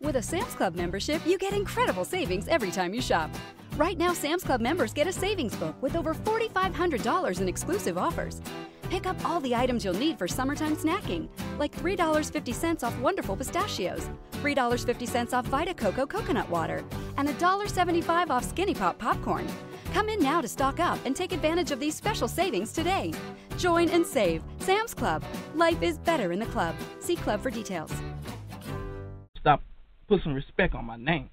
With a Sam's Club membership, you get incredible savings every time you shop. Right now, Sam's Club members get a savings book with over $4,500 in exclusive offers. Pick up all the items you'll need for summertime snacking, like $3.50 off Wonderful Pistachios, $3.50 off Vita Coco Coconut Water, and $1.75 off Skinny Pop Popcorn. Come in now to stock up and take advantage of these special savings today. Join and save. Sam's Club. Life is better in the club. See club for details. Stop. Put some respect on my name.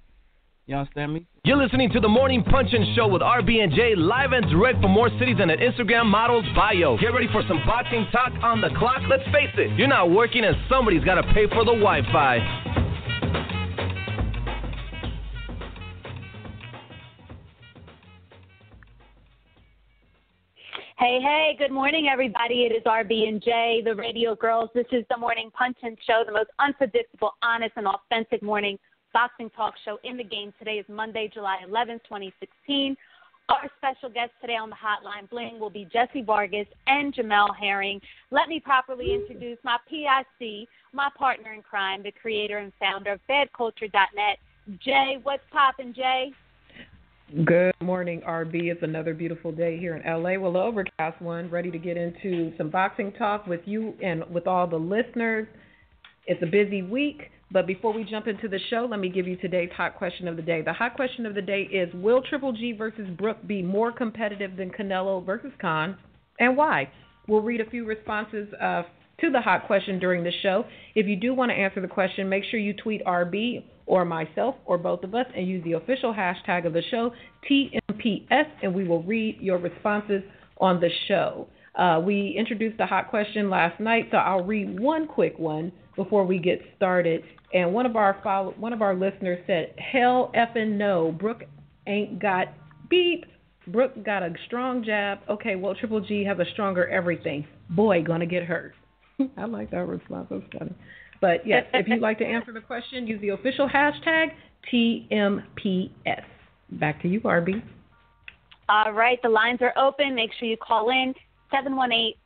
You understand me? You're listening to the Morning Punch-In Show with RB and Jae, live and direct from more cities than an Instagram model's bio. Get ready for some boxing talk on the clock. Let's face it, you're not working and somebody's got to pay for the Wi-Fi. Hey, good morning, everybody. It is RB and Jae, the radio girls. This is the Morning Punch-In Show, the most unpredictable, honest, and authentic morning boxing talk show in the game. Today is Monday, July 11th, 2016. Our special guests today on the Hotline Bling will be Jessie Vargas and Jamel Herring. Let me properly introduce my PIC, my partner in crime, the creator and founder of BadCulture.net, Jae. What's poppin', Jae? Good morning, RB. It's another beautiful day here in LA. Well, the overcast one, ready to get into some boxing talk with you and with all the listeners. It's a busy week, but before we jump into the show, let me give you today's hot question of the day. The hot question of the day is, will Triple G versus Brook be more competitive than Canelo versus Khan, and why? We'll read a few responses to the hot question during the show. If you do want to answer the question, make sure you tweet RB or myself or both of us and use the official hashtag of the show, TMPS, and we will read your responses on the show. We introduced the hot question last night, so I'll read one quick one before we get started. And one of our listeners said, hell effing no, Brook ain't got beep. Brook got a strong jab. Okay, well, Triple G has a stronger everything. Boy, gonna get hurt. I like that response. That's funny. But, yes, if you'd like to answer the question, use the official hashtag TMPS. Back to you, RB. All right, the lines are open. Make sure you call in,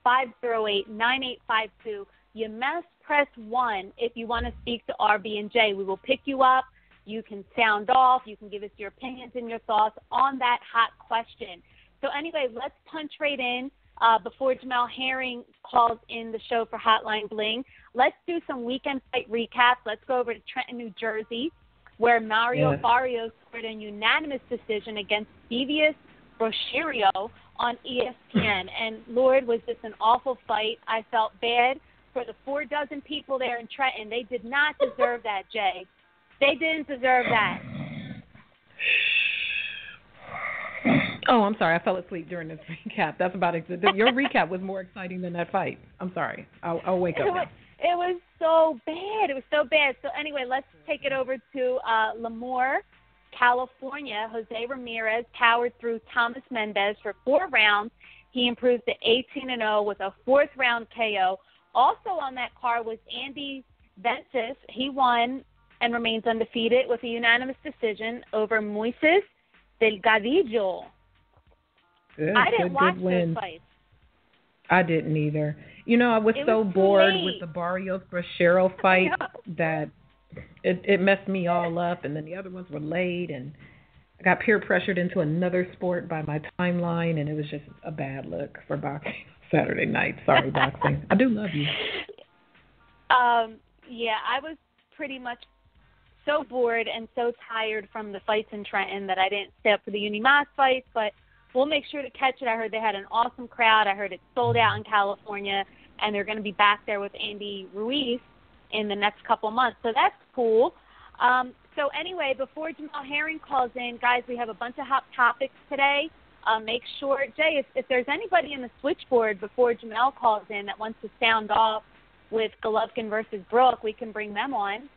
718-508-9852. You must press 1 if you want to speak to RB and Jae. We will pick you up. You can sound off. You can give us your opinions and your thoughts on that hot question. So, anyway, let's punch right in. Before Jamel Herring calls in the show for Hotline Bling, let's do some weekend fight recaps. Let's go over to Trenton, New Jersey, where Mario Barrios scored a unanimous decision against Devious Rosario on ESPN. And, Lord, was this an awful fight. I felt bad for the 4 dozen people there in Trenton. They did not deserve that, Jae. They didn't deserve that. Oh, I'm sorry. I fell asleep during this recap. That's about it. Your recap was more exciting than that fight. I'm sorry. I'll wake up now. It was so bad. It was so bad. So anyway, let's take it over to Lemoore, California. Jose Ramirez powered through Thomas Mendez for 4 rounds. He improved to 18-0 with a 4th-round KO. Also on that card was Andy Vences. He won and remains undefeated with a unanimous decision over Moises Delgadillo. I didn't watch those fights. I didn't either. You know, I was so bored with the Barrios Bracero fight that it messed me all up, and then the other ones were late, and I got peer pressured into another sport by my timeline, and it was just a bad look for boxing Saturday night. Sorry, boxing. I do love you. Yeah, I was pretty much so bored and so tired from the fights in Trenton that I didn't stay up for the Unimas fights, but we'll make sure to catch it. I heard they had an awesome crowd. I heard it sold out in California, and they're going to be back there with Andy Ruiz in the next couple months. So that's cool. So anyway, before Jamel Herring calls in, guys, we have a bunch of hot topics today. Make sure, Jae, if there's anybody in the switchboard before Jamel calls in that wants to sound off with Golovkin versus Brook, we can bring them on.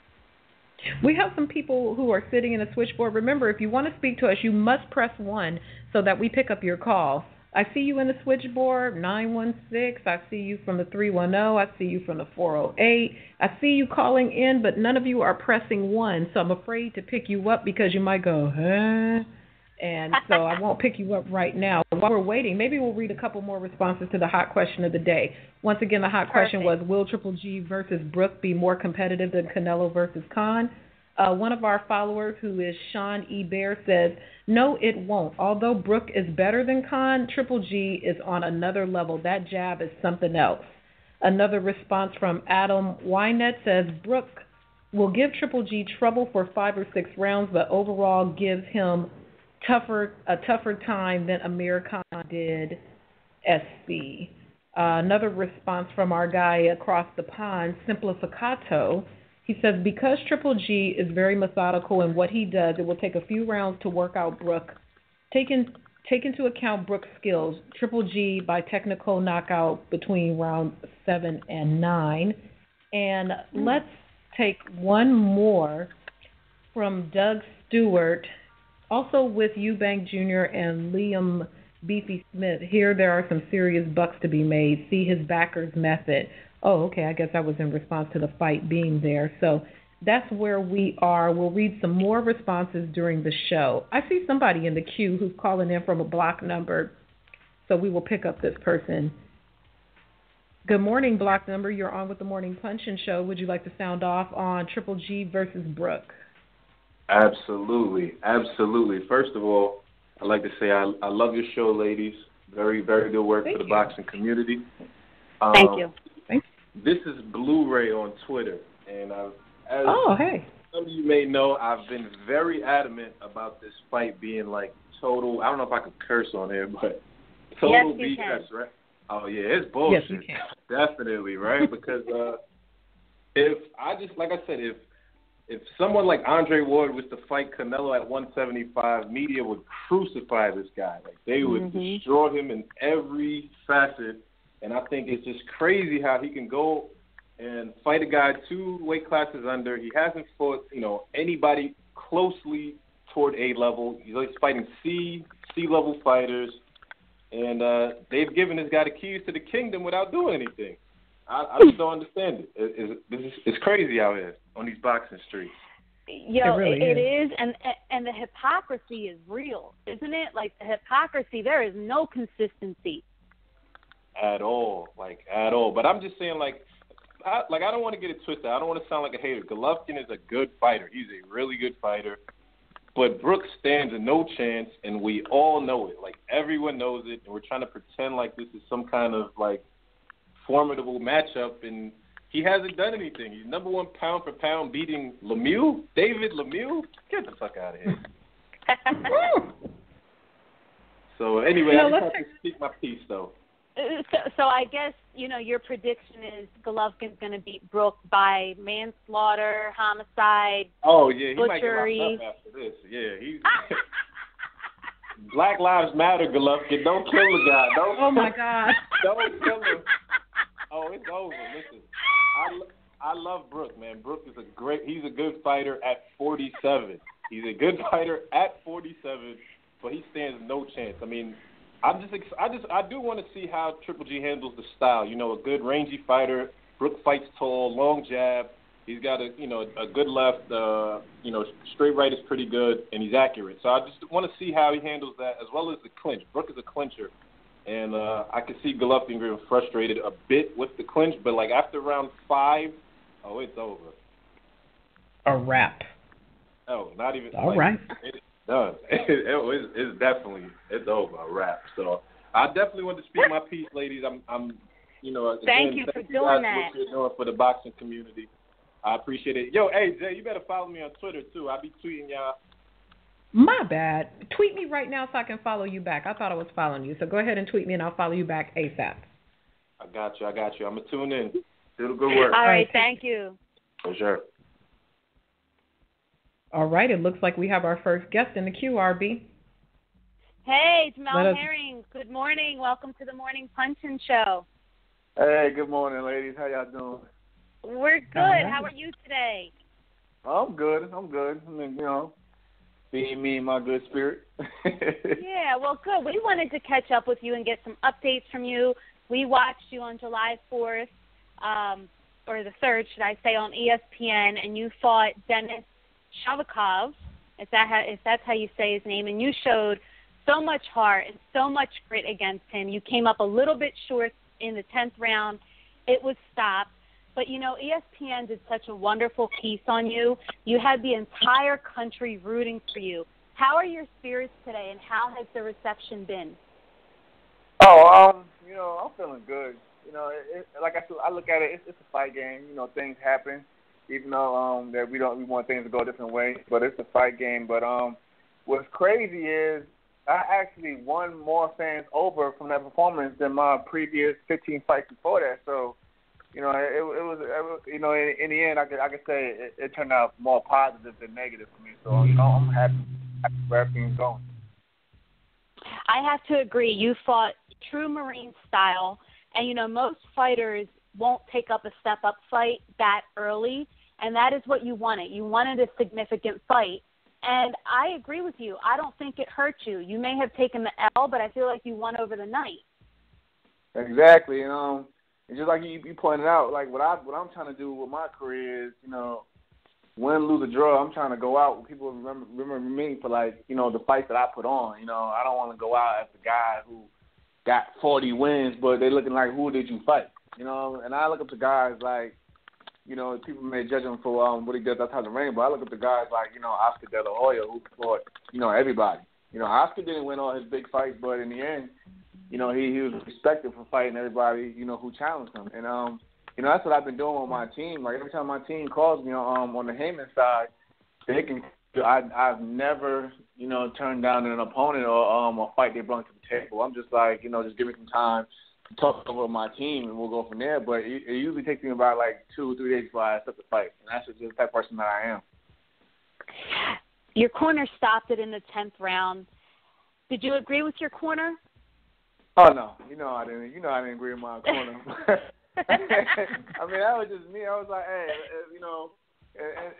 We have some people who are sitting in a switchboard. Remember, if you want to speak to us, you must press 1 so that we pick up your call. I see you in the switchboard, 916. I see you from the 310. I see you from the 408. I see you calling in, but none of you are pressing 1, so I'm afraid to pick you up because you might go, huh? And so I won't pick you up right now. While we're waiting, maybe we'll read a couple more responses to the hot question of the day. Once again, the hot question was, will Triple G versus Brook be more competitive than Canelo versus Khan? One of our followers, who is Sean E. Bear, says, no, it won't. Although Brooke is better than Khan, Triple G is on another level. That jab is something else. Another response from Adam Wynette says, Brooke will give Triple G trouble for 5 or 6 rounds, but overall gives him a tougher time than Amir Khan did SC. Another response from our guy across the pond, Simplificato. He says, because Triple G is very methodical in what he does, it will take a few rounds to work out Brooke. Take into account Brooke's skills. Triple G by technical knockout between round 7 and 9. And let's take one more from Doug Stewart, also with Eubank Jr. and Liam Beefy Smith. Here there are some serious bucks to be made. See his backers method. Oh, okay, I guess that was in response to the fight being there. So that's where we are. We'll read some more responses during the show. I see somebody in the queue who's calling in from a block number, so we will pick up this person. Good morning, block number. You're on with the Morning Punch-In Show. Would you like to sound off on Triple G versus Brooke? Absolutely, absolutely. First of all, I'd like to say I love your show, ladies. Very, very good work for the boxing community. Thank you. This is Blu-ray on Twitter, and as some of you may know, I've been very adamant about this fight being like total. I don't know if I could curse on here, but total BS, right? Oh yeah, it's bullshit. Yes, you can. Definitely, right? Because if someone like Andre Ward was to fight Canelo at 175, media would crucify this guy. Like they would destroy him in every facet. And I think it's just crazy how he can go and fight a guy 2 weight classes under. He hasn't fought, anybody closely toward A level. He's always fighting C level fighters, and they've given this guy the keys to the kingdom without doing anything. I just don't understand it. It's crazy out here on these boxing streets. It is, and the hypocrisy is real, isn't it? Like the hypocrisy, there is no consistency. At all. But I'm just saying, I don't want to get it twisted. I don't want to sound like a hater. Golovkin is a good fighter. He's a really good fighter. But Brooks stands a no chance, and we all know it. Like, everyone knows it, and we're trying to pretend like this is some kind of, formidable matchup, and he hasn't done anything. He's number 1 pound for pound, beating David Lemieux. Get the fuck out of here. So, anyway, I just have to speak my piece, though. So I guess, your prediction is Golovkin's going to beat Brooke by manslaughter, homicide, oh, yeah, he butchery. Might get locked up after this. Yeah, he's Black Lives Matter, Golovkin. Don't kill the guy. Oh, my God. Don't kill him. Oh, it's over. Listen, I love Brooke, man. Brooke is he's a good fighter at 47. He's a good fighter at 47, but he stands no chance. I mean, I do want to see how Triple G handles the style. A good rangy fighter. Brooke fights tall, long jab. He's got a good left. Straight right is pretty good, and he's accurate. So I just want to see how he handles that, as well as the clinch. Brooke is a clincher, and I can see Golovkin getting frustrated a bit with the clinch, but after round 5, it's over. A wrap. Oh, not even. All right. It's done. It's over. A wrap. So I definitely want to speak my piece, ladies. Thank you for doing that. What you're doing for the boxing community. I appreciate it. Yo, hey, Jay, you better follow me on Twitter, too. I'll be tweeting y'all. My bad. Tweet me right now so I can follow you back. I thought I was following you. So go ahead and tweet me, and I'll follow you back ASAP. I got you. I'm going to tune in. Do the good work. All right, thank you. For sure. All right, it looks like we have our first guest in the queue, RB. Hey, Jamel Herring. Good morning. Welcome to the Morning Punch-In Show. Hey, good morning, ladies. How y'all doing? We're good. Right. How are you today? I'm good. I mean, being me and my good spirit. Yeah, well, good. We wanted to catch up with you and get some updates from you. We watched you on July 4th, or the 3rd, should I say, on ESPN, and you fought Denis Shavkov, if that's how you say his name, and you showed so much heart and so much grit against him. You came up a little bit short in the 10th round. It was stopped. But, you know, ESPN did such a wonderful piece on you. You had the entire country rooting for you. How are your spirits today, and how has the reception been? Oh, you know, I'm feeling good. You know, like I look at it, it's a fight game. You know, things happen, even though that we want things to go a different way. But it's a fight game. But what's crazy is I actually won more fans over from that performance than my previous 15 fights before that. So, you know, it was you know, in the end, I could say it turned out more positive than negative for me. So, you know, I'm happy where everything's going. I have to agree. You fought true Marine style, and, you know, most fighters won't take up a step-up fight that early, and that is what you wanted. You wanted a significant fight, and I agree with you. I don't think it hurt you. You may have taken the L, but I feel like you won over the night. Exactly, and just like you pointed out, like what I'm trying to do with my career is, you know, win, lose, or draw, I'm trying to go out. People remember me for, like, you know, the fights that I put on. You know, I don't want to go out as the guy who got 40 wins, but they're looking like, who did you fight? You know, and I look up to guys like, you know, people may judge him for what he does outside the ring, but I look up to guys like, you know, Oscar De La Hoya, who fought, you know, everybody. You know, Oscar didn't win all his big fights, but in the end, you know, he was respected for fighting everybody, you know, who challenged him. And, you know, that's what I've been doing with my team. Like, every time my team calls me on the Heyman side, I've never, you know, turned down an opponent or a fight they brought to the table. I'm just like, you know, just give me some time to talk over my team, and we'll go from there. But it usually takes me about, like, 2 or 3 days before I start the fight. And that's just the type of person that I am. Your corner stopped it in the 10th round. Did you agree with your corner? Oh, no. You know I didn't. You know I didn't agree with my corner. I mean, that was just me. I was like, hey, you know,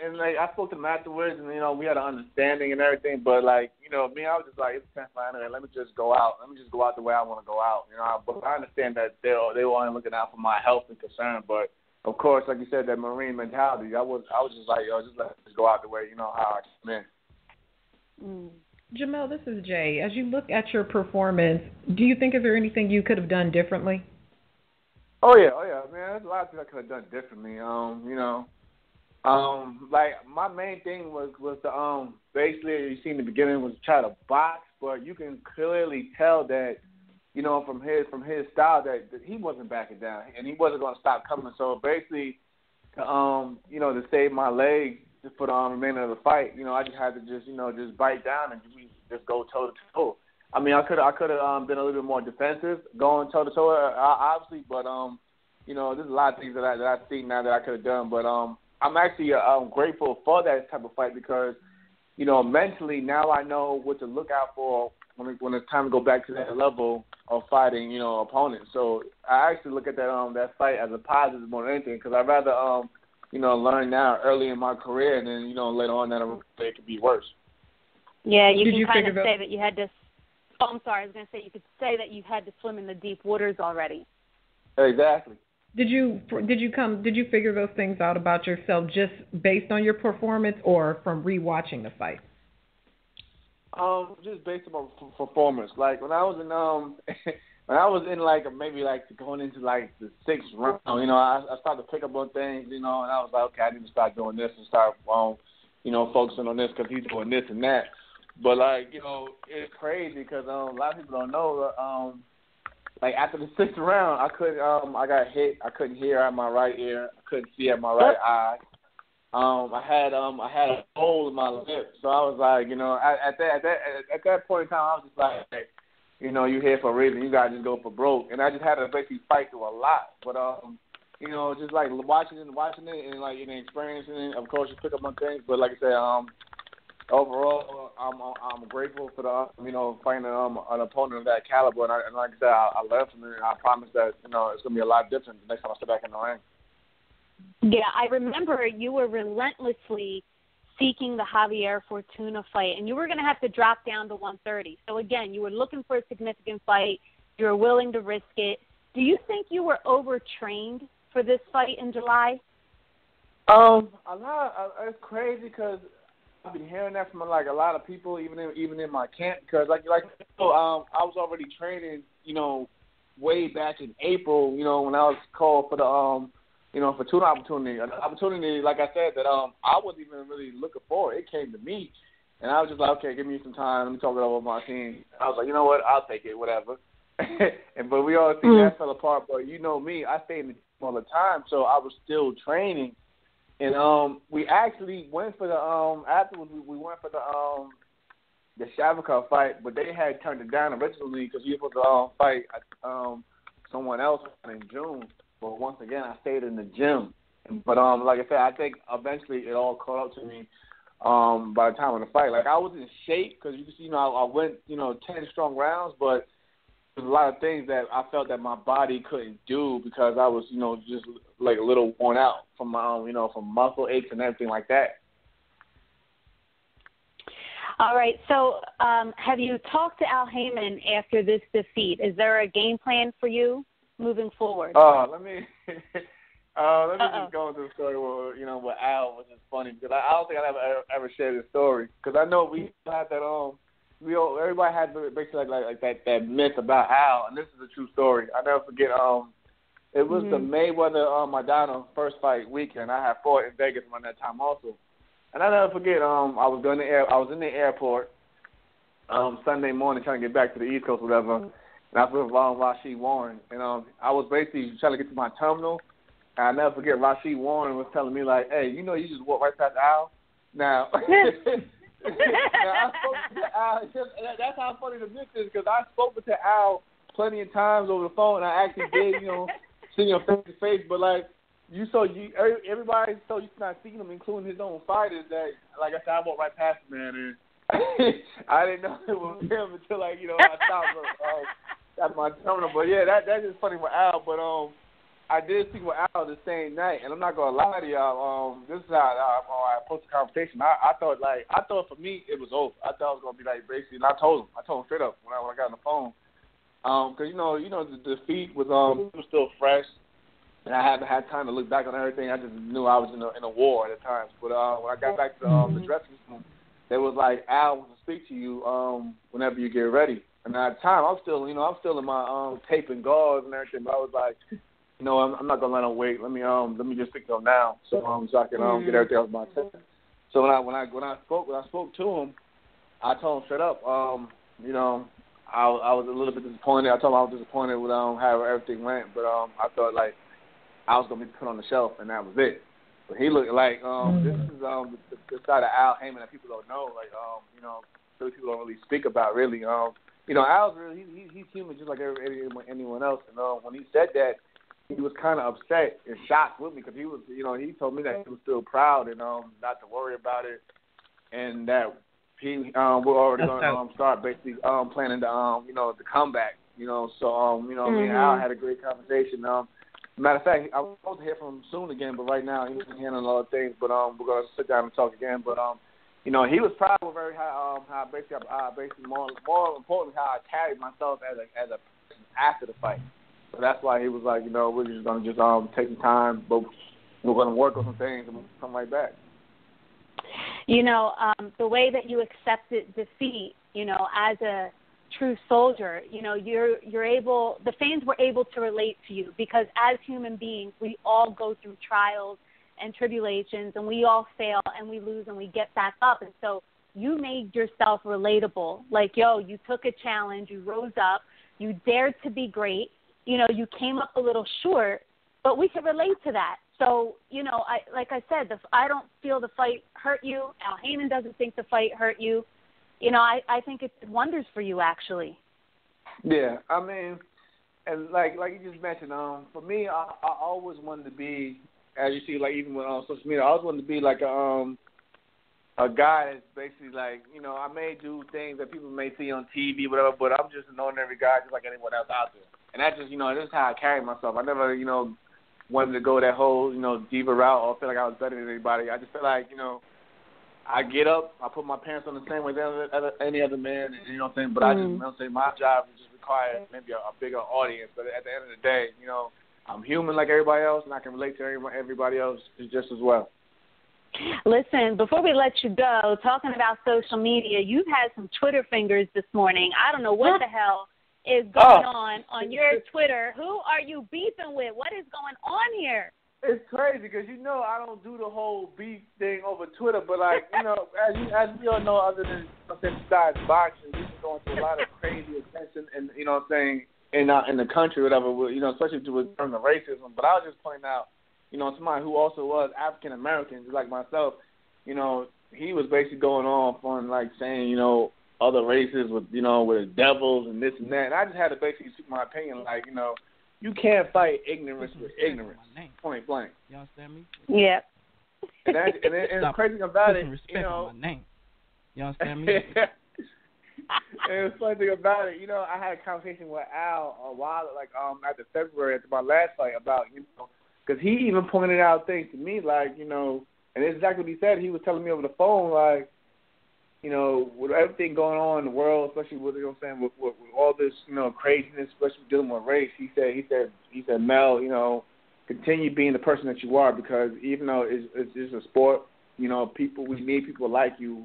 and like, I spoke to him afterwards, and, you know, we had an understanding and everything. But, like, you know, me, I was just like, it's 10th round, let me just go out. Let me just go out the way I want to go out. You know, but I understand that they were only looking out for my health and concern. But, of course, like you said, that Marine mentality, I was just like, yo, just let me go out the way, you know, how I came in. Jamel, this is Jay. As you look at your performance, do you think is there anything you could have done differently? Oh yeah, man. There's a lot of things I could have done differently. You know, like my main thing was the basically you see in the beginning was try to box, but you can clearly tell that, you know, from his style that he wasn't backing down and he wasn't going to stop coming. So basically, you know, to save my legs for the remainder of the fight, you know, I just had to just bite down and just go toe to toe. I mean, I could have been a little bit more defensive, going toe to toe, obviously, but you know, there's a lot of things that I see now that I could have done. But I'm actually grateful for that type of fight because, you know, mentally now I know what to look out for when it's time to go back to that level of fighting, you know, opponents. So I actually look at that fight as a positive more than anything because I'd rather you know, learn now early in my career and then, you know, later on that it could be worse. Yeah, you can kind of say that you had to. Oh, I'm sorry. I was going to say you could say that you had to swim in the deep waters already. Exactly. Did you figure those things out about yourself just based on your performance or from rewatching the fight? Just based on my performance. Like when I was in like maybe like going into like the 6th round, you know, I started to pick up on things, you know, and I was like, okay, I need to start doing this and start, you know, focusing on this because he's doing this and that. But, like, you know, it's crazy because a lot of people don't know. Like, after the 6th round, I got hit. I couldn't hear at my right ear. I couldn't see at my right eye. I had a hole in my lip. So I was like, you know, at that point in time, I was just like, hey, you know, you're here for a reason. You got to just go for broke. And I just had to basically fight through a lot. But, you know, just, like, watching it and, like, you know, experiencing it, of course, you pick up on things. But, like I said, overall, I'm grateful for the, you know, fighting an opponent of that caliber. And like I said, I learned from it, and I promise that, you know, it's going to be a lot different the next time I step back in the ring. Yeah, I remember you were relentlessly seeking the Javier Fortuna fight, and you were going to have to drop down to 130. So, again, you were looking for a significant fight. You were willing to risk it. Do you think you were overtrained for this fight in July? It's crazy because I've been hearing that from like a lot of people, even in my camp, because I was already training, you know, way back in April, you know, when I was called for for tuna opportunity. An opportunity, like I said, that I wasn't even really looking for. It came to me, and I was just like, okay, give me some time. Let me talk it over with my team. I was like, you know what? I'll take it, whatever. But we all see that fell apart. But you know me, I stayed in the gym all the time, so I was still training. And we actually went for the afterwards. We went for the Shavakov fight, but they had turned it down originally because we were supposed to fight someone else in June. But once again, I stayed in the gym. But like I said, I think eventually it all caught up to me by the time of the fight. Like, I was in shape because I went 10 strong rounds, but there's a lot of things that I felt that my body couldn't do because I was just like a little worn out from my from muscle aches and everything like that. All right. So, have you talked to Al Heyman after this defeat? Is there a game plan for you moving forward? Let me just go into the story with Al, which is funny because I don't think I've ever shared this story because I know we had that everybody had basically like that myth about Al, and this is a true story. I never forget. It was the Mayweather Maidana first fight weekend. I had fought in Vegas around that time also, and I never forget. I was in the airport Sunday morning trying to get back to the East Coast, or whatever. And I was with Rashid Warren, and I was basically trying to get to my terminal. And I never forget Rashid Warren was telling me like, "Hey, you just walk right past Al." Now, I spoke to Al. That's how funny the myth is because I spoke to Al plenty of times over the phone. And I actually did, see him face to face. But like everybody so used to not seeing him, including his own fighters, that like I said, I walked right past him, man, and I didn't know it was him until I stopped at my terminal. But yeah, that's just funny with Al. But I did speak with Al the same night, and I'm not gonna lie to y'all. This is how I approached the conversation. I thought for me it was over. I thought it was gonna be like basically, and I told him straight up when I got on the phone, because the defeat was it was still fresh, and I hadn't had time to look back on everything. I just knew I was in a war at the time. But when I got back to the dressing room, they was like, Al wants to speak to you whenever you get ready. And at the time, I'm still in my tape and gauze and everything. But I was like, I'm not gonna let him wait. Let me just speak to him now, so I can get everything off my chest. So when I spoke to him, I told him straight up. I was a little bit disappointed. I told him I was disappointed with how everything went, but I thought like I was gonna be put on the shelf, and that was it. But he looked like this is the side of Al Heyman that people don't know. Like really people don't really speak about really. Al's really he's human just like anyone else. And when he said that, he was kind of upset and shocked with me because he was, he told me that he was still proud and not to worry about it, and that we're already going to start basically planning the comeback. So me and Al had a great conversation. Matter of fact, I was supposed to hear from him soon again, but right now he's handling a lot of things. But we're going to sit down and talk again. But he was proud of how basically more importantly how I carried myself as a person after the fight. So that's why he was like, we're just going to take some time, but we're going to work on some things and we'll come right back. The way that you accepted defeat, as a true soldier, you're able, the fans were able to relate to you because as human beings, we all go through trials and tribulations and we all fail and we lose and we get back up. And so you made yourself relatable. Like, you took a challenge, you rose up, you dared to be great. You came up a little short, but we could relate to that. So, I don't feel the fight hurt you. Al Heyman doesn't think the fight hurt you. I think it did wonders for you, actually. Yeah, I mean, and like you just mentioned, for me, I always wanted to be, as you see, like even with social media, I always wanted to be like a guy that's basically like, I may do things that people may see on TV, whatever, but I'm just an ordinary guy just like anyone else out there. And that's just, this is how I carry myself. I never, wanted to go that whole, diva route or feel like I was better than anybody. I just feel like, I get up, I put my pants on the same way as any other man, but I just say my job just requires maybe a bigger audience. But at the end of the day, I'm human like everybody else, and I can relate to everybody else just as well. Listen, before we let you go, talking about social media, you've had some Twitter fingers this morning. I don't know what the hell is going on your Twitter. Who are you beefing with? What is going on here? It's crazy because I don't do the whole beef thing over Twitter, but as we all know, other than besides boxing, we've been going through a lot of crazy attention, and in the country, whatever, especially with terms of racism. But I was just pointing out, somebody who also was African American, just like myself, he was basically going on like saying, other races with with devils and this and that, and I just had to basically speak my opinion, like you can't fight ignorance with ignorance, point blank. You understand me? Yeah. And the crazy about it, respect on my name. You understand me? And the funny thing about it, I had a conversation with Al a while, after February, after my last fight, about, because he even pointed out things to me, like, and it's exactly what he said. He was telling me over the phone, like, with everything going on in the world, especially with, with all this, craziness, especially dealing with race, he said, Mel, continue being the person that you are, because even though it's a sport, we need people like you,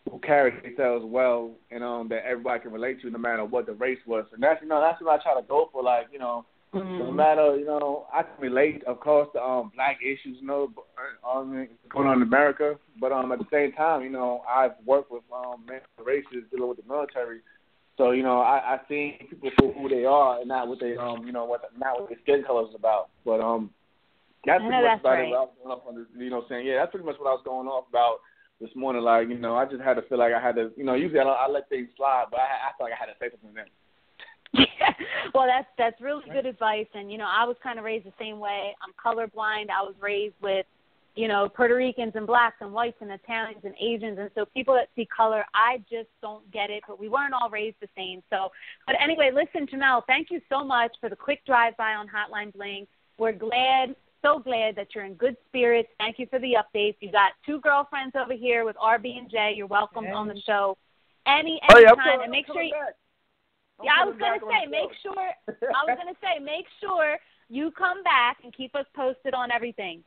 who carry themselves well, and that everybody can relate to, no matter what the race was. And that's what I try to go for, like, no matter, I can relate, of course, to black issues, going on in America, but at the same time, I've worked with many races dealing with the military, so I see people for who they are and not what they not what their skin color is about. But that's pretty much about it. I was going off on this, that's pretty much what I was going off about this morning. Like, I just had to feel like I had to, usually I let things slide, but I felt like I had to say something then. Yeah, well, that's really good advice, and I was kind of raised the same way. I'm colorblind. I was raised with, Puerto Ricans and blacks and whites and Italians and Asians, and so people that see color, I just don't get it. But we weren't all raised the same. So, but anyway, listen, Jamel, thank you so much for the quick drive-by on Hotline Bling. We're so glad that you're in good spirits. Thank you for the updates. You got 2 girlfriends over here with RB and Jae. You're welcome on the show anytime, and make sure you. Yeah, I was going to say, make sure you come back and keep us posted on everything.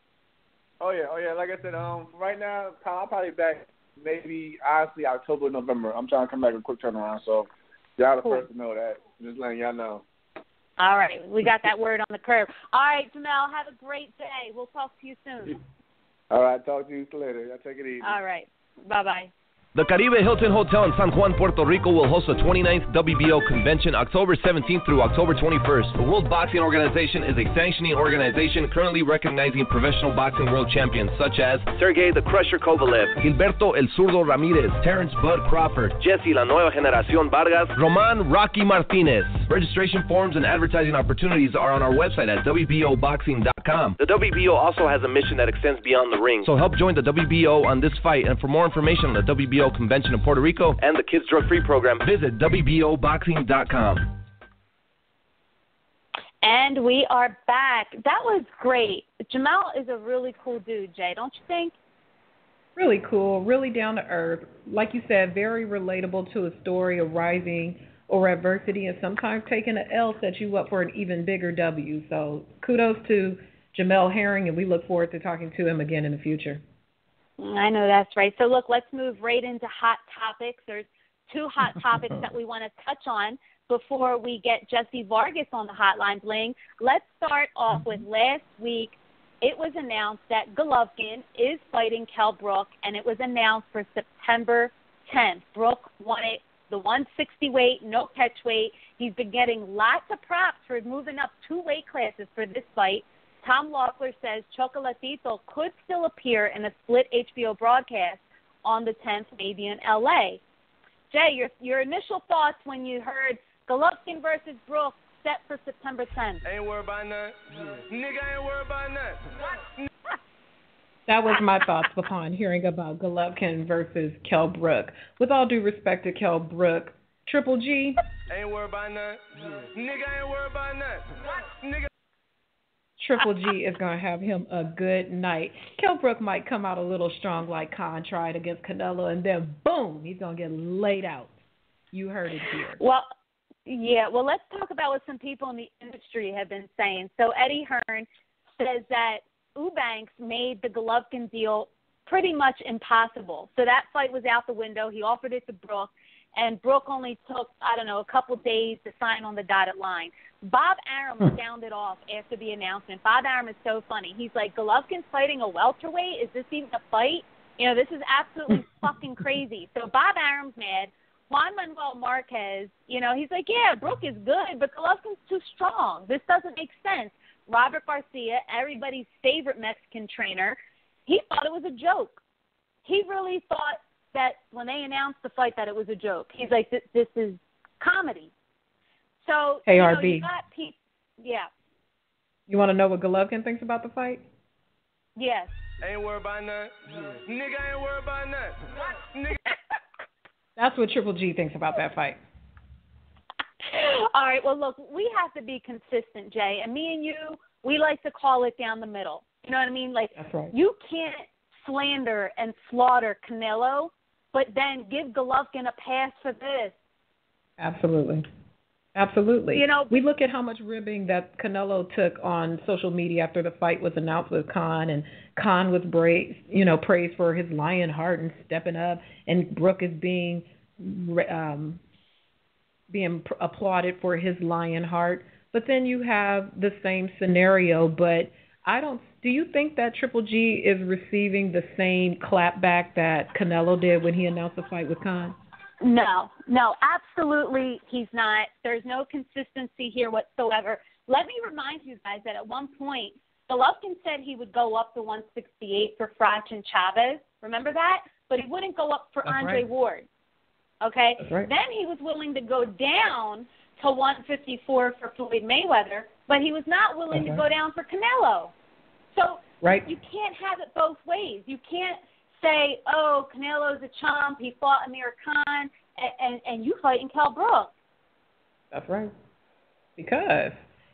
Oh yeah. Like I said, right now, I'll probably be back maybe, honestly, October, November. I'm trying to come back with a quick turnaround, so y'all the first to know that. Just letting y'all know. All right. We got that word on the curb. All right, Jamel, have a great day. We'll talk to you soon. All right. Talk to you later. Y'all take it easy. All right. Bye-bye. The Caribe Hilton Hotel in San Juan, Puerto Rico will host the 29th WBO convention October 17th through October 21st. The World Boxing Organization is a sanctioning organization currently recognizing professional boxing world champions such as Sergey the Crusher Kovalev, Gilberto El Zurdo Ramirez, Terrence Bud Crawford, Jessie La Nueva Generación Vargas, Roman Rocky Martinez. Registration forms and advertising opportunities are on our website at WBOboxing.com. The WBO also has a mission that extends beyond the ring, so help join the WBO on this fight, and for more information on the WBO Convention in Puerto Rico and the Kids Drug Free Program, visit WBOboxing.com. And we are back. That was great. Jamel is a really cool dude, Jay, don't you think? Really cool, really down to earth. Like you said, very relatable to a story of rising over adversity, and sometimes taking an L sets you up for an even bigger W. So kudos to Jamel Herring, and we look forward to talking to him again in the future. I know that's right. So, look, let's move right into hot topics. There's 2 hot topics that we want to touch on before we get Jessie Vargas on the Hotline Bling. Let's start off with last week. It was announced that Golovkin is fighting Kell Brook, and it was announced for September 10th. Brook wanted the 160 weight, no catch weight. He's been getting lots of props for moving up 2 weight classes for this fight. Tom Loeffler says Chocolatito could still appear in a split HBO broadcast on the 10th, maybe in L.A. Jay, your initial thoughts when you heard Golovkin versus Brook set for September 10th? Ain't worried about nothing. Nigga ain't worried about nothing. That was my thoughts upon hearing about Golovkin versus Kell Brook. With all due respect to Kell Brook, Triple G. Ain't worried about nothing. Nigga ain't worried about nothing. Nigga. Triple G is going to have him a good night. Kell Brook might come out a little strong like Khan tried against Canelo, and then, boom, he's going to get laid out. You heard it here. Well, let's talk about what some people in the industry have been saying. So Eddie Hearn says that Eubanks made the Golovkin deal pretty much impossible. So that fight was out the window. He offered it to Brook, and Brooke only took, I don't know, a couple days to sign on the dotted line. Bob Arum sounded off after the announcement. Bob Arum is so funny. He's like, Golovkin's fighting a welterweight? Is this even a fight? You know, this is absolutely fucking crazy. So Bob Arum's mad. Juan Manuel Marquez, you know, he's like, yeah, Brooke is good, but Golovkin's too strong. This doesn't make sense. Robert Garcia, everybody's favorite Mexican trainer, he thought it was a joke. He really thought that when they announced the fight that it was a joke. He's like, this is comedy. So, hey, RB. You got yeah. You want to know what Golovkin thinks about the fight? Yes. Ain't worried about nothing. Nigga ain't worried about nothing. Nigga. That's what Triple G thinks about that fight. All right, well, look, we have to be consistent, Jay. And me and you, we like to call it down the middle. You know what I mean? Like, that's right. You can't slander and slaughter Canelo, but then give Golovkin a pass for this. Absolutely. Absolutely. You know, we look at how much ribbing that Canelo took on social media after the fight was announced with Khan, and Khan was praised for his lion heart and stepping up, and Brooke is being applauded for his lion heart. But then you have the same scenario, but do you think that Triple G is receiving the same clapback that Canelo did when he announced the fight with Khan? No, absolutely he's not. There's no consistency here whatsoever. Let me remind you guys that at one point, Golovkin said he would go up to 168 for Frach and Chavez. Remember that? But he wouldn't go up for That's Andre right. Ward. Okay? That's right. Then he was willing to go down to 154 for Floyd Mayweather, but he was not willing to go down for Canelo. So you can't have it both ways. You can't say, oh, Canelo's a chump, he fought Amir Khan, and you fighting Kell Brook. That's right. Because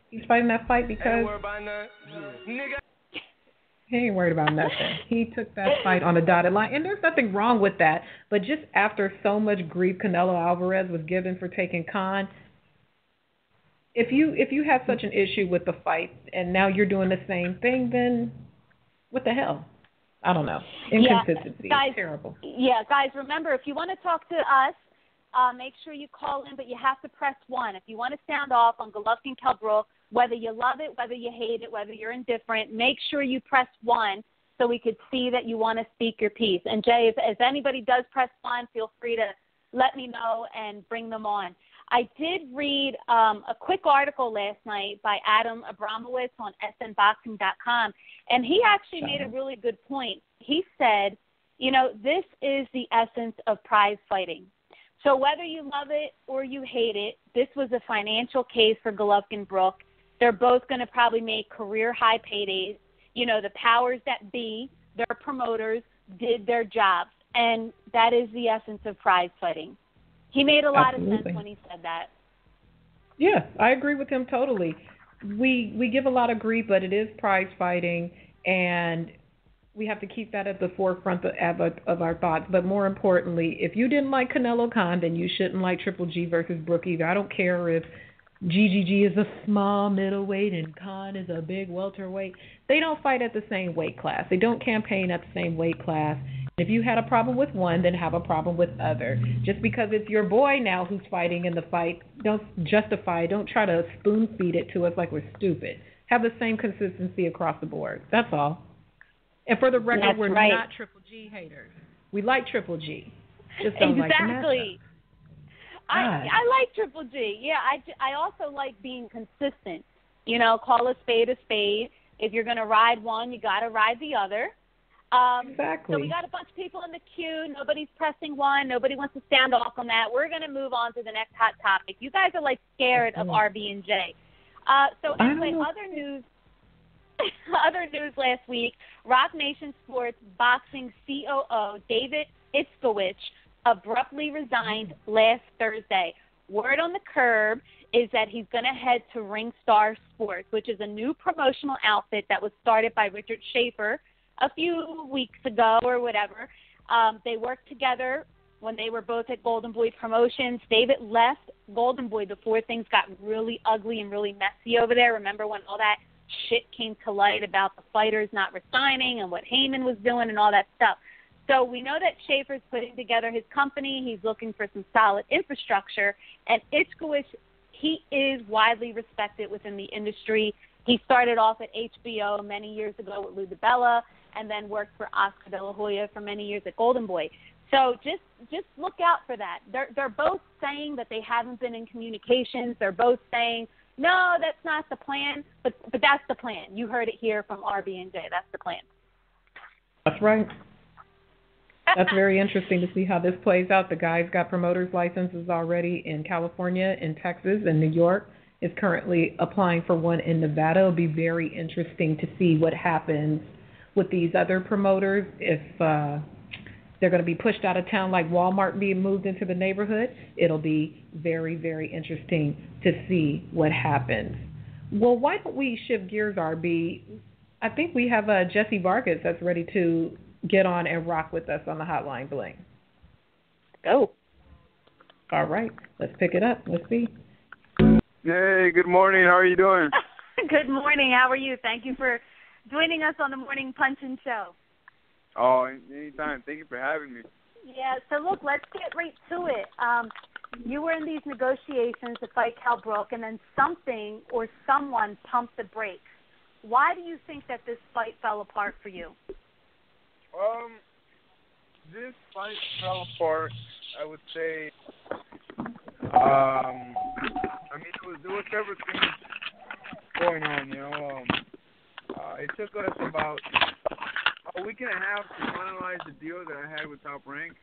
he's fighting that fight because ain't worried about nothing. Nigga. He ain't worried about nothing. He took that fight on the dotted line, and there's nothing wrong with that. But just after so much grief Canelo Alvarez was given for taking Khan, if you have such an issue with the fight and now you're doing the same thing, then what the hell? I don't know. Inconsistency is terrible. Yeah, guys, remember, if you want to talk to us, make sure you call in, but you have to press 1. If you want to sound off on Golovkin Kell Brook, whether you love it, whether you hate it, whether you're indifferent, make sure you press 1 so we could see that you want to speak your piece. And, Jay, if anybody does press 1, feel free to let me know and bring them on. I did read a quick article last night by Adam Abramowitz on snboxing.com, and he actually made a really good point. He said, you know, this is the essence of prize fighting. So whether you love it or you hate it, this was a financial case for Golovkin Brook. They're both going to probably make career-high paydays. You know, the powers that be, their promoters, did their jobs, and that is the essence of prize fighting. He made a lot of sense when he said that. Yeah, I agree with him totally. We give a lot of grief, but it is prize fighting, and we have to keep that at the forefront of our thoughts. But more importantly, if you didn't like Canelo Khan, then you shouldn't like Triple G versus Brooke either. I don't care if GGG is a small middleweight and Khan is a big welterweight. They don't fight at the same weight class. They don't campaign at the same weight class. If you had a problem with one, then have a problem with other. Just because it's your boy now who's fighting in the fight, don't justify it. Don't try to spoon feed it to us like we're stupid. Have the same consistency across the board. That's all. And for the record, we're not Triple G haters. We like Triple G. Just don't like the matchup. I like Triple G. Yeah, I also like being consistent. You know, call a spade a spade. If you're going to ride one, you got to ride the other. Exactly. So we got a bunch of people in the queue. Nobody's pressing 1. Nobody wants to stand off on that. We're going to move on to the next hot topic. You guys are like scared of RB and J. So anyway, other news last week, Rock Nation Sports boxing COO David Itzkowicz abruptly resigned last Thursday. Word on the curb is that he's going to head to Ringstar Sports, which is a new promotional outfit that was started by Richard Schaefer a few weeks ago or whatever. They worked together when they were both at Golden Boy Promotions. David left Golden Boy before things got really ugly and really messy over there. Remember when all that shit came to light about the fighters not resigning and what Heyman was doing and all that stuff. So we know that Schaefer's putting together his company. He's looking for some solid infrastructure. And Itzkowitz, he is widely respected within the industry. He started off at HBO many years ago with Lou DiBella and then worked for Oscar De La Hoya for many years at Golden Boy. So just look out for that. They're both saying that they haven't been in communications. They're both saying, no, that's not the plan, but that's the plan. You heard it here from RB and Jae. That's the plan. That's right. That's very interesting to see how this plays out. The guy's got promoter's licenses already in California, in Texas, and New York. Is currently applying for one in Nevada. It'll be very interesting to see what happens with these other promoters, if they're going to be pushed out of town like Walmart being moved into the neighborhood. It'll be very, very interesting to see what happens. Well, why don't we shift gears, RB? I think we have Jessie Vargas that's ready to get on and rock with us on the Hotline Bling. Go. All right, let's pick it up. Let's see. Hey, good morning. How are you doing? Good morning. How are you? Thank you for joining us on the Morning Punch-In Show. Oh, anytime. Thank you for having me. Yeah, so look, let's get right to it. You were in these negotiations to fight Cal Brook, and then something or someone pumped the brakes. Why do you think that this fight fell apart for you? This fight fell apart, I would say. I mean, there was several things going on, you know. It took us about a week and a half to finalize the deal that I had with Top Rank.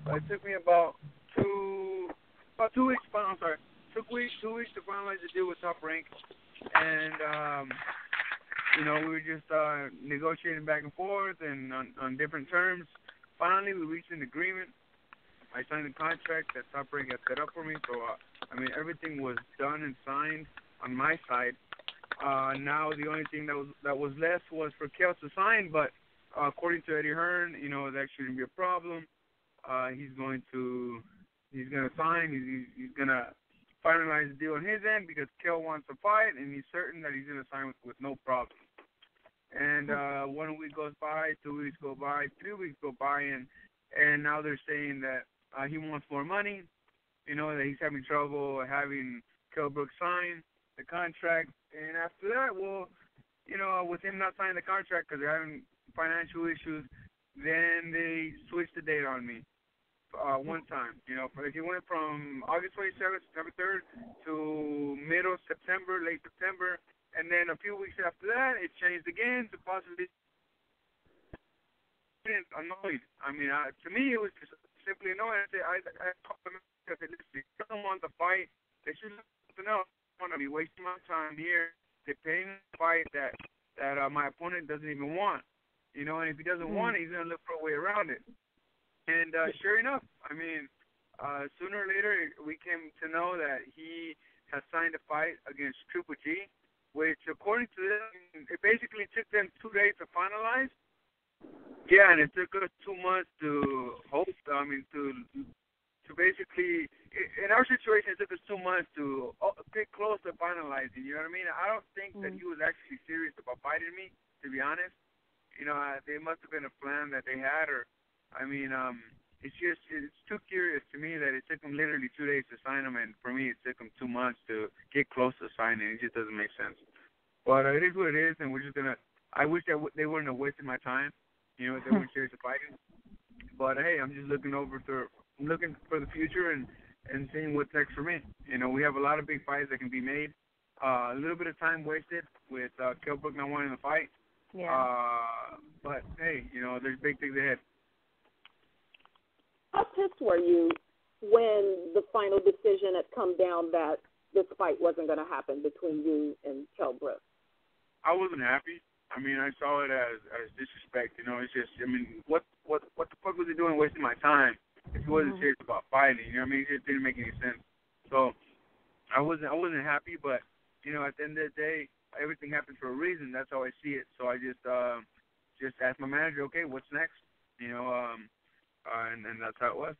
It took me about 2 weeks. I'm sorry, took 2 weeks to finalize the deal with Top Rank, and you know, we were just negotiating back and forth and on different terms. Finally, we reached an agreement. I signed the contract that Top Rank had set up for me, so I mean, everything was done and signed on my side. Now the only thing that was left was for Kel to sign, but according to Eddie Hearn, you know, that shouldn't be a problem. He's going to sign. He's going to finalize the deal on his end because Kel wants to fight, and he's certain that he's going to sign with no problem. And 1 week goes by, 2 weeks go by, 3 weeks go by, and now they're saying that he wants more money, you know, that he's having trouble having Kel Brook sign the contract. And after that, well, you know, with him not signing the contract because they're having financial issues, then they switched the date on me one time. You know, he went from August 27th, September 3rd to middle September, late September. And then a few weeks after that, it changed again to possibly annoyed. I mean, to me, it was just simply annoying. I told them, I said, listen, if you don't want the fight, they should do something else. I don't want to be wasting my time here to pay a fight that my opponent doesn't even want. You know, and if he doesn't want it, he's going to look for a way around it. And sure enough, I mean, sooner or later, we came to know that he has signed a fight against Triple G, which, according to them, it basically took them 2 days to finalize. Yeah, and it took us 2 months to host. I mean, to basically, in our situation, it took us 2 months to get close to finalizing. You know what I mean? I don't think that he was actually serious about fighting me, to be honest. You know, they must have been a plan that they had, or, I mean, it's too curious to me that it took them literally 2 days to sign them, and for me, it took them 2 months to get close to signing. It just doesn't make sense. But it is what it is, and we're just gonna. I wish that they wouldn't have wasted my time. You know, if they weren't serious about fighting. But hey, I'm just looking for the future and seeing what's next for me. You know, we have a lot of big fights that can be made. A little bit of time wasted with Kel Brook not wanting to fight. Yeah. But hey, you know, there's big things ahead. How pissed were you when the final decision had come down that this fight wasn't going to happen between you and Kel Brook? I wasn't happy. I mean, I saw it as disrespect. You know, it's just, I mean, what the fuck was he doing wasting my time if he wasn't serious about fighting? You know what I mean? It just didn't make any sense. So I wasn't happy, but, you know, at the end of the day, everything happens for a reason. That's how I see it. So I just asked my manager, okay, what's next? You know, and that's how it was.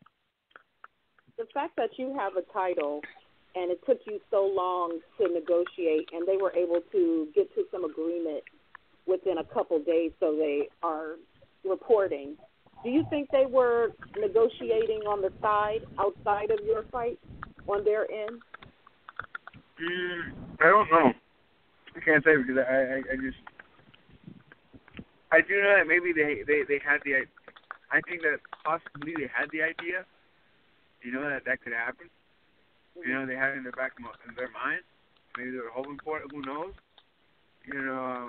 The fact that you have a title and it took you so long to negotiate and they were able to get to some agreement within a couple days, so they are reporting. Do you think they were negotiating on the side, outside of your fight, on their end? I don't know. I can't say because I do know that maybe they had the, I think that possibly they had the idea, that could happen. They had it in their back in their mind. Maybe they were hoping for it. Who knows?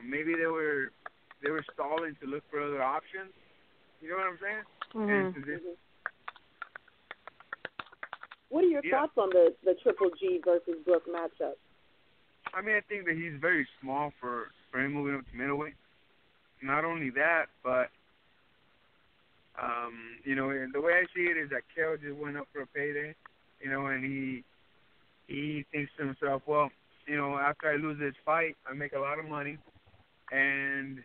Maybe they were stalling to look for other options. You know what I'm saying? Mm-hmm. What are your thoughts on the Triple G versus Brook matchup? I mean, I think that he's very small for him moving up to middleweight. Not only that, but the way I see it is that Kel just went up for a payday, and he thinks to himself, well, after I lose this fight, I make a lot of money, and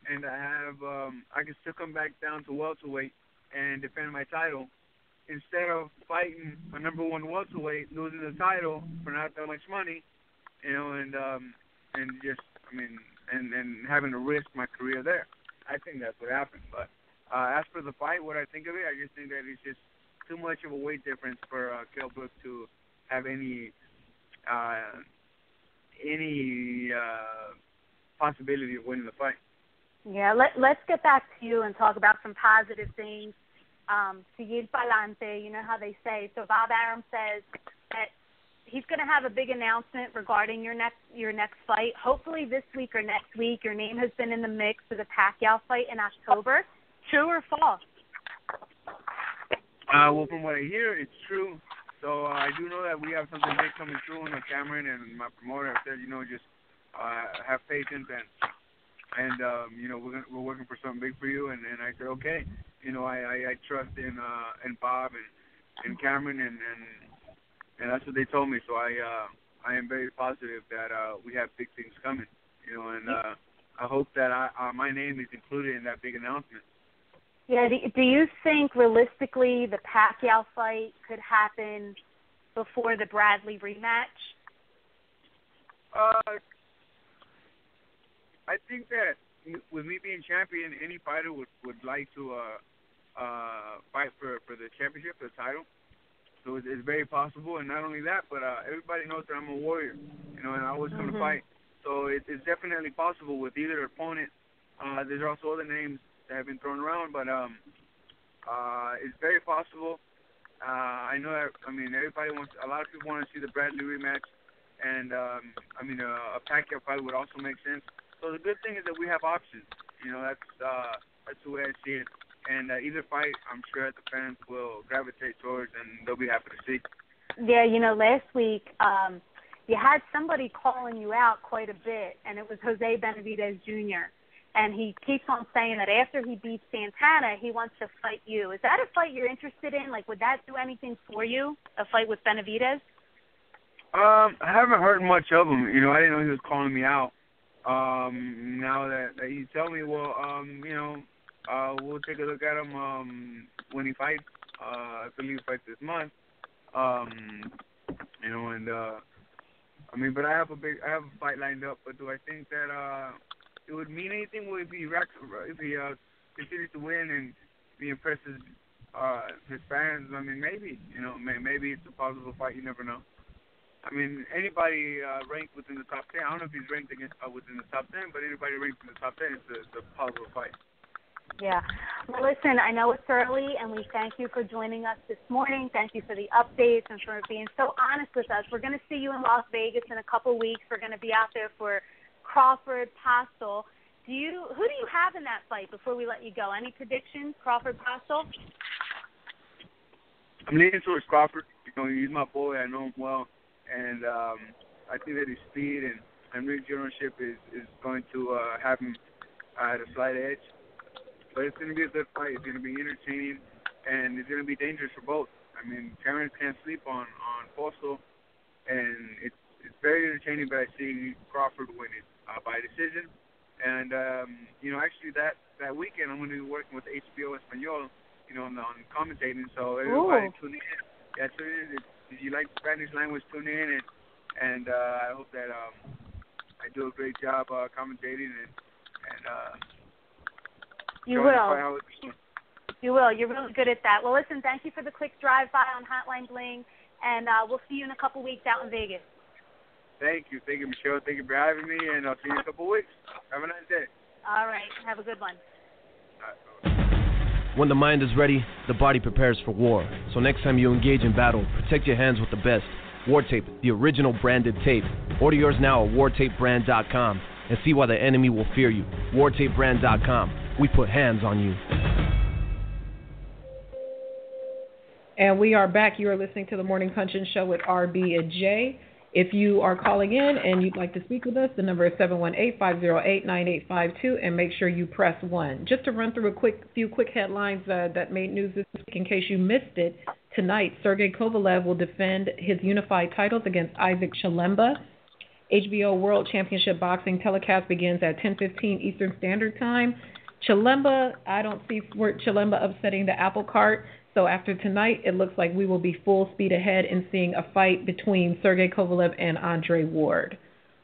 I can still come back down to welterweight and defend my title instead of fighting a number one welterweight, losing the title for not that much money, and having to risk my career there. I think that's what happened. But as for the fight, what I think of it, I just think that it's just too much of a weight difference for Kell Brook to have any possibility of winning the fight. Yeah, let's get back to you and talk about some positive things. Seguir pa'lante, you know how they say. So Bob Arum says that he's going to have a big announcement regarding your next fight. Hopefully this week or next week. Your name has been in the mix for the Pacquiao fight in October. True or false? Well, from what I hear, it's true. So I do know that we have something big coming through on Cameron and my promoter said, just have patience and we're working for something big for you. And I said, okay. I trust in Bob and Cameron and that's what they told me. So I am very positive that we have big things coming. And I hope that my name is included in that big announcement. Yeah. Do you think realistically the Pacquiao fight could happen before the Bradley rematch? I think that with me being champion, any fighter would like to fight for the championship, the title. So it's very possible, and not only that, but everybody knows that I'm a warrior, and I always come to fight. So it's definitely possible with either opponent. There's also other names that have been thrown around, but it's very possible. I know that, a lot of people want to see the Bradley rematch, and a Pacquiao fight would also make sense. So the good thing is that we have options. That's the way I see it. And either fight, I'm sure that the fans will gravitate towards, and they'll be happy to see. Yeah, last week you had somebody calling you out quite a bit, and it was Jose Benavidez Jr., and he keeps on saying that after he beats Santana, he wants to fight you. Is that a fight you're interested in? Like, would that do anything for you, a fight with Benavidez? I haven't heard much of him. I didn't know he was calling me out. Now that you tell me, well, we'll take a look at him when he fights. I believe he fights this month. But I have a fight lined up. But do I think that it would mean anything? Well, if he continues to win and he impresses his fans, maybe. Maybe it's a possible fight. You never know. Anybody ranked within the top 10, I don't know if he's ranked within the top 10, but anybody ranked in the top 10, it's a possible fight. Yeah. Well, listen, I know it's early, and we thank you for joining us this morning. Thank you for the updates and for being so honest with us. We're going to see you in Las Vegas in a couple weeks. We're going to be out there for Crawford Postel. Who do you have in that fight before we let you go? Any predictions, Crawford Postel? I'm leaning towards Crawford. He's my boy. I know him well. And I think that his speed and ring generalship is going to have him at a slight edge. But it's going to be a good fight. It's going to be entertaining, and it's going to be dangerous for both. Terrence can't sleep on Postel, and it's very entertaining, but I see Crawford winning by decision. And, actually that weekend I'm going to be working with HBO Espanol, on commentating. So everybody tune in. Yeah, tune in. If you like the Spanish language, tune in, and I hope that I do a great job commentating, And you will. You will. You're really good at that. Well, listen, thank you for the quick drive-by on Hotline Bling, and we'll see you in a couple weeks out in Vegas. Thank you, Michelle. Thank you for having me, and I'll see you in a couple weeks. Have a nice day. All right. Have a good one. When the mind is ready, the body prepares for war. So next time you engage in battle, protect your hands with the best. War Tape, the original branded tape. Order yours now at wartapebrand.com and see why the enemy will fear you. wartapebrand.com. We put hands on you. And we are back. You are listening to the Morning Punch-In Show with RB and Jae. If you are calling in and you'd like to speak with us, the number is 718-508-9852, and make sure you press 1. Just to run through a few quick headlines that made news this week in case you missed it. Tonight, Sergey Kovalev will defend his unified titles against Isaac Chilemba. HBO World Championship Boxing telecast begins at 10:15 Eastern Standard Time. Chilemba, I don't see Chilemba upsetting the apple cart. So after tonight, it looks like we will be full speed ahead in seeing a fight between Sergey Kovalev and Andre Ward.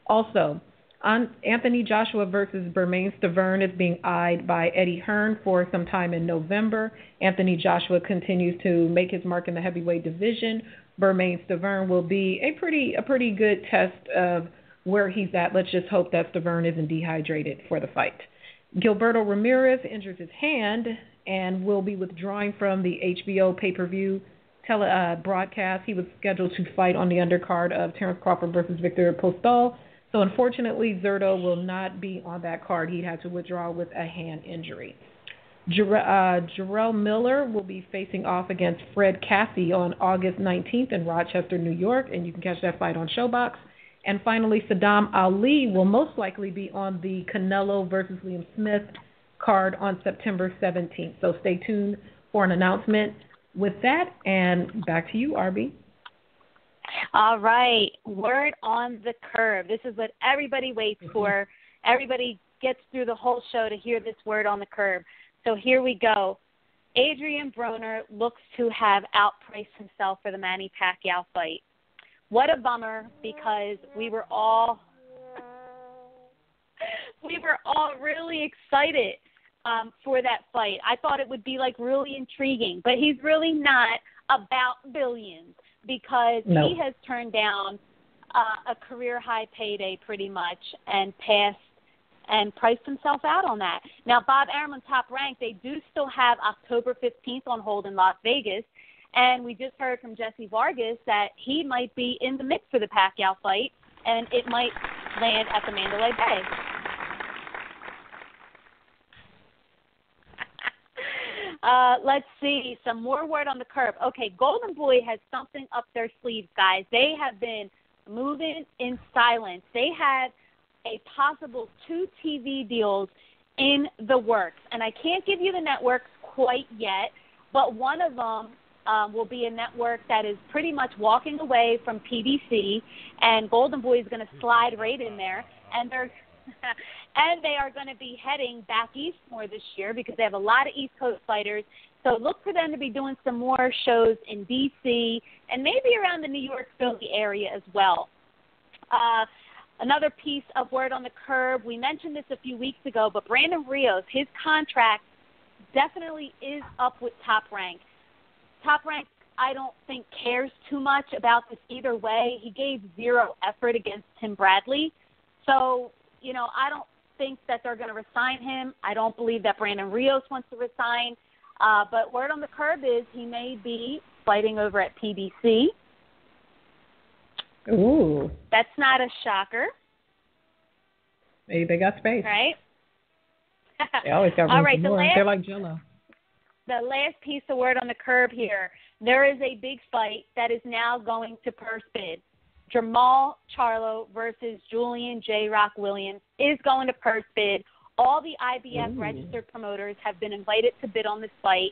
Also, Anthony Joshua versus Bermane Stiverne is being eyed by Eddie Hearn for some time in November. Anthony Joshua continues to make his mark in the heavyweight division. Bermane Stiverne will be a pretty good test of where he's at. Let's just hope that Stiverne isn't dehydrated for the fight. Gilberto Ramirez injures his hand and will be withdrawing from the HBO pay-per-view broadcast. He was scheduled to fight on the undercard of Terence Crawford versus Victor Postol. So unfortunately, Zerto will not be on that card. He had to withdraw with a hand injury. Jarrell Miller will be facing off against Fred Cassie on August 19th in Rochester, New York, and you can catch that fight on Showbox. And finally, Saddam Ali will most likely be on the Canelo versus Liam Smith card on September 17th. So stay tuned for an announcement with that. And back to you, RB. All right. Word on the curb. This is what everybody waits for. Everybody gets through the whole show to hear this word on the curb. So here we go. Adrian Broner looks to have outpriced himself for the Manny Pacquiao fight. What a bummer, because we were all really excited for that fight. I thought it would be really intriguing, but he's really not about billions, because he has turned down a career high payday pretty much and priced himself out on that. Now, Bob Arum on Top Rank, they do still have October 15th on hold in Las Vegas. And we just heard from Jessie Vargas that he might be in the mix for the Pacquiao fight, and it might land at the Mandalay Bay. Let's see, some more word on the curb. Okay, Golden Boy has something up their sleeves, guys. They have been moving in silence. They have a possible 2 TV deals in the works, and I can't give you the networks quite yet, but one of them will be a network that is pretty much walking away from PBC, and Golden Boy is going to slide right in there, and they are going to be heading back east more this year because they have a lot of East Coast fighters. So look for them to be doing some more shows in D.C. and maybe around the New York, Philly area as well. Another piece of word on the curb, we mentioned this a few weeks ago, but Brandon Rios, his contract definitely is up with Top Rank. Top Rank, I don't think, cares too much about this either way. He gave zero effort against Tim Bradley. So, I don't think that they're going to resign him. I don't believe that Brandon Rios wants to resign. But word on the curb is he may be fighting over at PBC. Ooh. That's not a shocker. Hey, they got space. Right? They always got room All right, for more. They're like Jello. The last piece of word on the curb here, there is a big fight that is now going to purse bid. Jamal Charlo versus Julian J. Rock Williams is going to purse bid. All the IBF registered promoters have been invited to bid on this fight.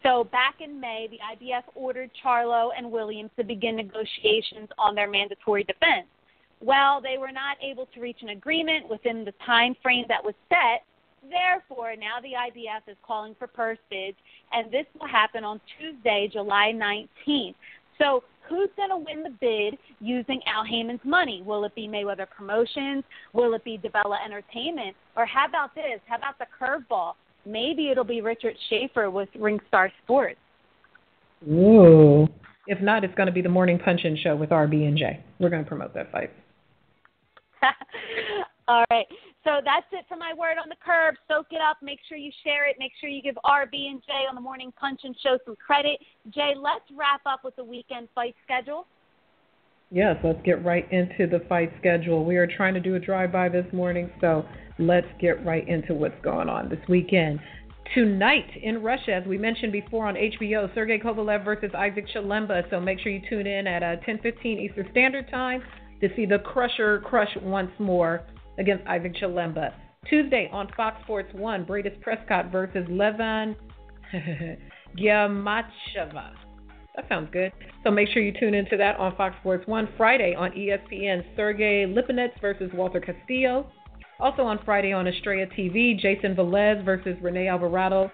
So back in May, the IBF ordered Charlo and Williams to begin negotiations on their mandatory defense. Well, they were not able to reach an agreement within the time frame that was set. Therefore, now the IBF is calling for purse bids, and this will happen on Tuesday, July 19th. So who's going to win the bid using Al Heyman's money? Will it be Mayweather Promotions? Will it be DeBella Entertainment? Or how about this? How about the curveball? Maybe it'll be Richard Schaefer with Ringstar Sports. Ooh. If not, it's going to be the Morning Punch-In Show with RB and Jae. We're going to promote that fight. All right. So that's it for my word on the curb. Soak it up. Make sure you share it. Make sure you give RB and Jae on the Morning Punch-In Show some credit. Jae, let's wrap up with the weekend fight schedule. Yes, let's get right into the fight schedule. We are trying to do a drive-by this morning, so let's get right into what's going on this weekend. Tonight in Russia, as we mentioned before on HBO, Sergey Kovalev versus Isaac Chilemba. So make sure you tune in at 10:15 Eastern Standard Time to see the Crusher crush once more against Isaac Chilemba. Tuesday on Fox Sports 1, Bradis Prescott versus Levan Gyamacheva. That sounds good. So make sure you tune into that on Fox Sports 1. Friday on ESPN, Sergey Lipinets versus Walter Castillo. Also on Friday on Estrella TV, Jason Velez versus Rene Alvarado.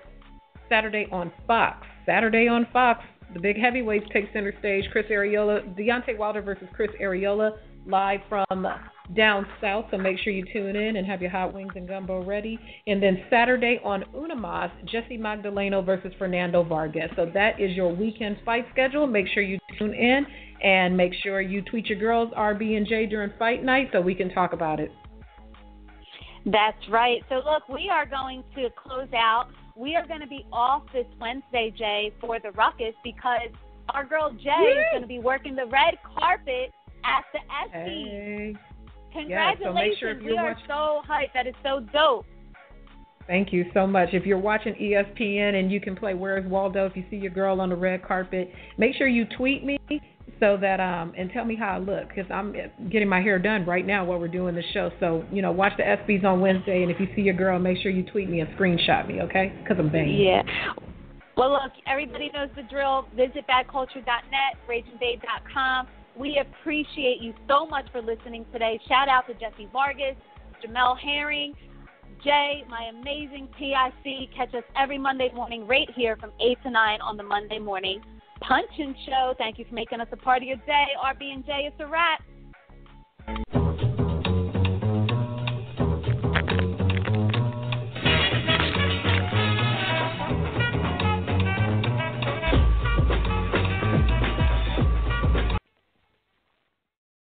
Saturday on Fox, the big heavyweights take center stage. Chris Arreola, Deontay Wilder versus Chris Arreola, live from down south. So make sure you tune in and have your hot wings and gumbo ready. And then Saturday on Unimas, Jesse Magdaleno versus Fernando Vargas. So that is your weekend fight schedule. Make sure you tune in and make sure you tweet your girls, RB and Jae, during fight night so we can talk about it. That's right. So, look, we are going to close out. We are going to be off this Wednesday, Jae, for the Ruckus because our girl Jae is going to be working the red carpet at the ESPYs. Hey. Congratulations. Yeah, so make sure we are so hyped. That is so dope. Thank you so much. If you're watching ESPN and you can play Where's Waldo, if you see your girl on the red carpet, make sure you tweet me so that and tell me how I look because I'm getting my hair done right now while we're doing the show. So, watch the ESPYs on Wednesday, and if you see your girl, make sure you tweet me and screenshot me, okay? Because I'm banging. Yeah. Well, look, everybody knows the drill. Visit badculture.net, ragingbabe.com. We appreciate you so much for listening today. Shout out to Jessie Vargas, Jamel Herring, Jae, my amazing PIC. Catch us every Monday morning right here from 8 to 9 on the Monday Morning Punch-In Show. Thank you for making us a part of your day. RB and Jae, it's a wrap.